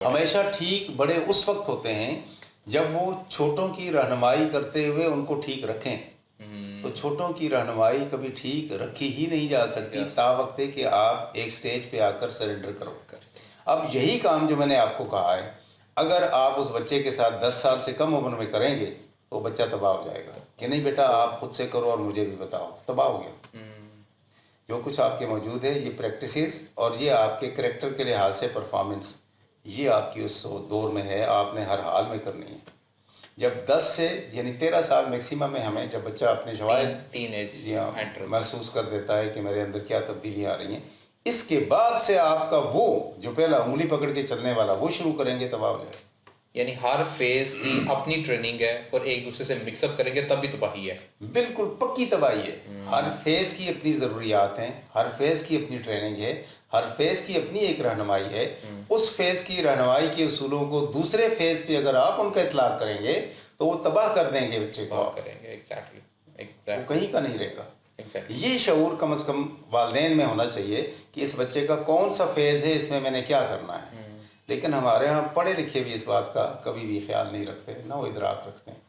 हमेशा ठीक बड़े उस वक्त होते हैं जब वो छोटों की रहनुमाई करते हुए उनको ठीक रखें। तो छोटों की रहनुमाई कभी ठीक रखी ही नहीं जा सकती तावक्त कि आप एक स्टेज पे आकर सरेंडर करो। अब यही काम जो मैंने आपको कहा है, अगर आप उस बच्चे के साथ 10 साल से कम उम्र में करेंगे तो बच्चा तबाह हो जाएगा कि नहीं बेटा आप खुद से करो और मुझे भी बताओ, तबाह हो गया। जो कुछ आपके मौजूद है ये प्रैक्टिसेस और ये आपके करेक्टर के लिहाज से परफॉर्मेंस, ये आपकी उस दौर में है, आपने हर हाल में करनी है। जब 10 से यानी 13 साल मैक्सिमम में हमें जब बच्चा अपने शवायद महसूस कर देता है कि मेरे अंदर क्या तब्दीलियाँ आ रही हैं, इसके बाद से आपका वो जो पहला उंगली पकड़ के चलने वाला वो शुरू करेंगे, तबाह हो जाएगा। यानी हर फेज की अपनी ट्रेनिंग है और एक दूसरे से मिक्सअप करेंगे तब भी तबाही है। बिल्कुल पक्की तबाही है। हर फेज की अपनी ज़रूरियात हैं, हर फेज की अपनी ट्रेनिंग है, हर फेज की अपनी एक रहनुमाई है। उस फेज की रहनुमाई के उसूलों को दूसरे फेज पे अगर आप उनका इतलाक करेंगे तो वो तबाह कर देंगे बच्चे को, करेंगे। एग्जैक्टली वो कहीं का नहीं रहेगा। Exactly. ये शऊर कम से कम वालिदैन में होना चाहिए कि इस बच्चे का कौन सा फेज है, इसमें मैंने क्या करना है। लेकिन हमारे यहाँ पढ़े लिखे भी इस बात का कभी भी ख्याल नहीं रखते, ना वो इदराक रखते हैं।